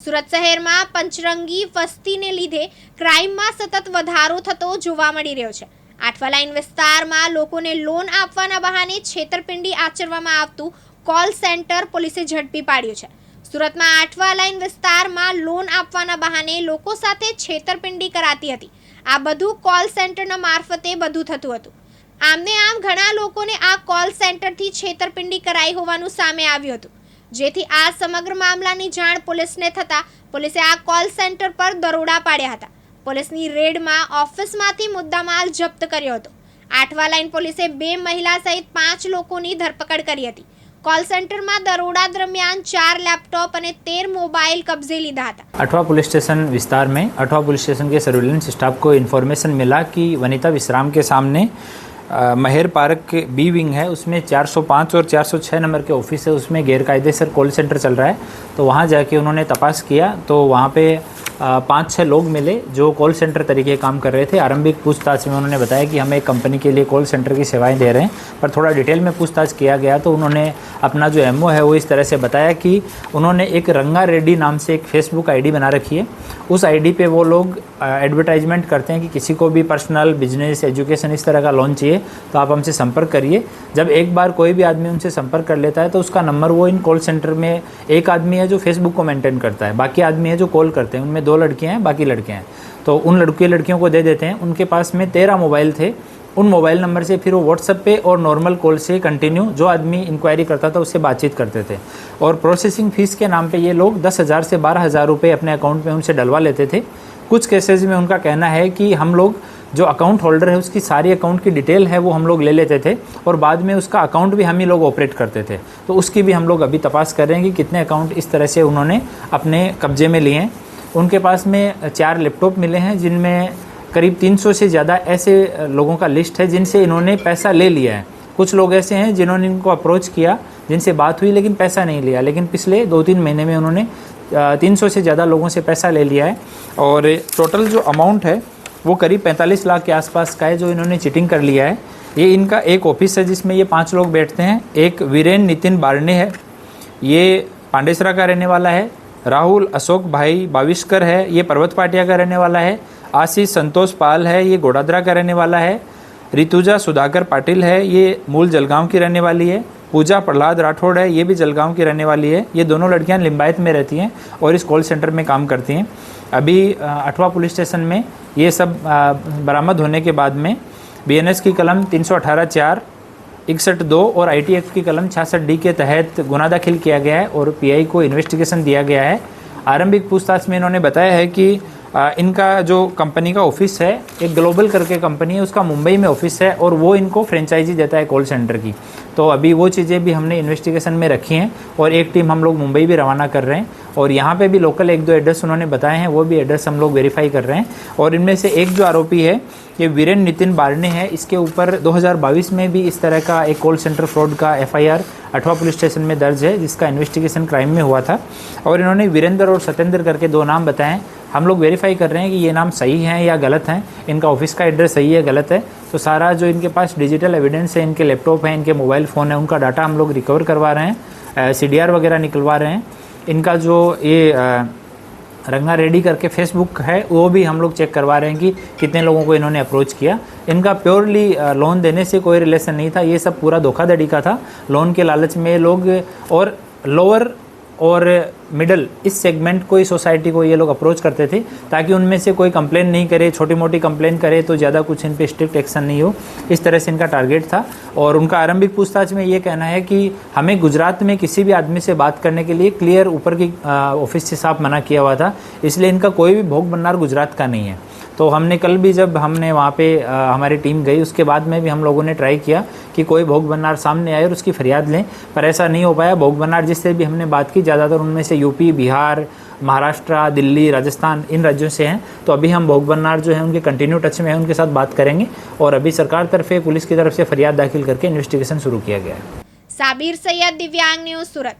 સુરત શહેરમાં પંચરંગી વસ્તીને લીધે ક્રાઇમમાં સતત વધારો થતો જોવા મળી રહ્યો છે। આઠવા લાઇન વિસ્તારમાં લોકોને લોન આપવાના બહાને છેતરપિંડી આચરવામાં આવતું કોલ સેન્ટર પોલીસે ઝડપી પાડ્યું છે। સુરતમાં આઠવા લાઇન વિસ્તારમાં લોન આપવાના બહાને લોકો સાથે છેતરપિંડી કરાતી હતી। આ બધું કોલ સેન્ટરના મારફતે બધું થતું હતું। આમને આમ ઘણા લોકોને આ કોલ સેન્ટરથી છેતરપિંડી કરાઈ હોવાનું સામે આવ્યું હતું, જેથી આ સમગ્ર મામલાની જાણ પોલીસને થતા પોલીસે આ કોલ સેન્ટર પર દરોડા પાડ્યા હતા। પોલીસની રેડમાં ઓફિસમાંથી મુદ્દામાલ જપ્ત કર્યો હતો। આઠવા લાઇન પોલીસે 2 મહિલા સહિત 5 લોકોની ધરપકડ કરી હતી। કોલ સેન્ટરમાં દરોડા दरमियान 4 लैपटॉप અને 13 मोबाइल कब्जे लीधा था। अठवा पुलिस स्टेशन विस्तार में अठवा पुलिस स्टेशन के सर्विलेंस स्टाफ को इन्फॉर्मेशन मिला कि वनिता विश्राम के सामने महर पार्क के बी विंग है, उसमें 405 और 406 नंबर के ऑफिस है, उसमें गैरकायदेसर कॉल सेंटर चल रहा है। तो वहाँ जाके उन्होंने तपास किया तो वहाँ पे 5-6 लोग मिले जो कॉल सेंटर तरीके काम कर रहे थे। आरंभिक पूछताछ में उन्होंने बताया कि हम एक कंपनी के लिए कॉल सेंटर की सेवाएं दे रहे हैं, पर थोड़ा डिटेल में पूछताछ किया गया तो उन्होंने अपना जो एमओ है वो इस तरह से बताया कि उन्होंने एक रंगा रेड्डी नाम से एक फेसबुक आईडी बना रखी है। उस आईडी पे वो लोग एडवर्टाइजमेंट करते हैं कि किसी को भी पर्सनल, बिजनेस, एजुकेशन इस तरह का लोन चाहिए तो आप हमसे संपर्क करिए। जब एक बार कोई भी आदमी उनसे संपर्क कर लेता है तो उसका नंबर वो इन कॉल सेंटर में, एक आदमी है जो फेसबुक को मेंटेन करता है, बाकी आदमी है जो कॉल करते हैं, उनमें 2 लड़कियां हैं, बाकी लड़के हैं, तो उन लड़कियों को दे देते हैं। उनके पास में 13 मोबाइल थे। उन मोबाइल नंबर से फिर वो व्हाट्सएप पे और नॉर्मल कॉल से कंटिन्यू जो आदमी इंक्वायरी करता था उससे बातचीत करते थे। और प्रोसेसिंग फ़ीस के नाम पे ये लोग 10,000 से 12,000 रुपये अपने अकाउंट में उनसे डलवा लेते थे। कुछ केसेस में उनका कहना है कि हम लोग जो अकाउंट होल्डर है उसकी सारी अकाउंट की डिटेल है वो हम लोग ले लेते थे और बाद में उसका अकाउंट भी हम ही लोग ऑपरेट करते थे। तो उसकी भी हम लोग अभी तपास कर रहे हैं कि कितने अकाउंट इस तरह से उन्होंने अपने कब्जे में लिए हैं। उनके पास में 4 लैपटॉप मिले हैं जिनमें करीब 300 से ज़्यादा ऐसे लोगों का लिस्ट है जिनसे इन्होंने पैसा ले लिया है। कुछ लोग ऐसे हैं जिन्होंने इनको अप्रोच किया, जिनसे बात हुई लेकिन पैसा नहीं लिया, लेकिन पिछले 2-3 महीने में उन्होंने 300 से ज़्यादा लोगों से पैसा ले लिया है। और टोटल जो अमाउंट है वो करीब 45 लाख के आसपास का है जो इन्होंने चीटिंग कर लिया है। ये इनका एक ऑफिस है जिसमें ये 5 लोग बैठते हैं। एक वीरेन नितिन बारने है, ये पांडेसरा का रहने वाला है। राहुल अशोक भाई बाविस्कर है, ये पर्वत पाटिया का रहने वाला है। आशीष संतोष पाल है, ये गोडादरा का रहने वाला है। ऋतुजा सुधाकर पाटिल है, ये मूल जलगांव की रहने वाली है। पूजा प्रहलाद राठौड़ है, ये भी जलगांव की रहने वाली है। ये दोनों लड़कियां लिंबायत में रहती हैं और इस कॉल सेंटर में काम करती हैं। अभी अठवा पुलिस स्टेशन में ये सब बरामद होने के बाद में BNS की कलम 318(4), 61(2) और IT एक्ट की कलम 66D के तहत गुना दाखिल किया गया है और PI को इन्वेस्टिगेशन दिया गया है। आरंभिक पूछताछ में इन्होंने बताया है कि इनका जो कंपनी का ऑफिस है, एक ग्लोबल करके कंपनी है, उसका मुंबई में ऑफिस है और वो इनको फ्रेंचाइजी देता है कॉल सेंटर की। तो अभी वो चीज़ें भी हमने इन्वेस्टिगेशन में रखी हैं और एक टीम हम लोग मुंबई भी रवाना कर रहे हैं और यहाँ पे भी लोकल 1-2 एड्रेस उन्होंने बताए हैं, वो भी एड्रेस हम लोग वेरीफाई कर रहे हैं। और इनमें से एक जो आरोपी है ये वीरेन नितिन बारने है, इसके ऊपर 2022 में भी इस तरह का एक कॉल सेंटर फ्रॉड का FIR अठवा पुलिस स्टेशन में दर्ज है जिसका इन्वेस्टिगेशन क्राइम में हुआ था। और इन्होंने वीरेंद्र और सत्येंद्र करके 2 नाम बताए हैं। हम लोग वेरीफाई कर रहे हैं कि ये नाम सही हैं या गलत हैं, इनका ऑफिस का एड्रेस सही है गलत है। तो सारा जो इनके पास डिजिटल एविडेंस है, इनके लैपटॉप हैं, इनके मोबाइल फ़ोन है, उनका डाटा हम लोग रिकवर करवा रहे हैं, CDR वगैरह निकलवा रहे हैं। इनका जो ये रंगा रेड्डी करके फेसबुक है वो भी हम लोग चेक करवा रहे हैं कि कितने लोगों को इन्होंने अप्रोच किया। इनका प्योरली लोन देने से कोई रिलेशन नहीं था, ये सब पूरा धोखाधड़ी का था। लोन के लालच में लोग और लोअर और मिडल इस सेगमेंट को, इस सोसाइटी को ये लोग अप्रोच करते थे ताकि उनमें से कोई कंप्लेन नहीं करे, छोटी मोटी कंप्लेन करे तो ज़्यादा कुछ इन पे स्ट्रिक्ट एक्शन नहीं हो, इस तरह से इनका टारगेट था। और उनका आरंभिक पूछताछ में ये कहना है कि हमें गुजरात में किसी भी आदमी से बात करने के लिए क्लियर ऊपर की ऑफिस से साफ मना किया हुआ था, इसलिए इनका कोई भी भोग बननार गुजरात का नहीं है। तो हमने कल भी जब हमने वहाँ पे हमारी टीम गई उसके बाद में भी हम लोगों ने ट्राई किया कि कोई भोग बननार सामने आए और उसकी फरियाद लें, पर ऐसा नहीं हो पाया। भोग बननार जिससे भी हमने बात की ज़्यादातर उनमें से यूपी, बिहार, महाराष्ट्र, दिल्ली, राजस्थान इन राज्यों से हैं। तो अभी हम भोग बननार जो है उनके कंटिन्यू टच में है, उनके साथ बात करेंगे और अभी सरकार तरफ पुलिस की तरफ से फरियाद दाखिल करके इन्वेस्टिगेशन शुरू किया गया है। साबिर सैयद, दिव्यांग न्यूज़, सूरत।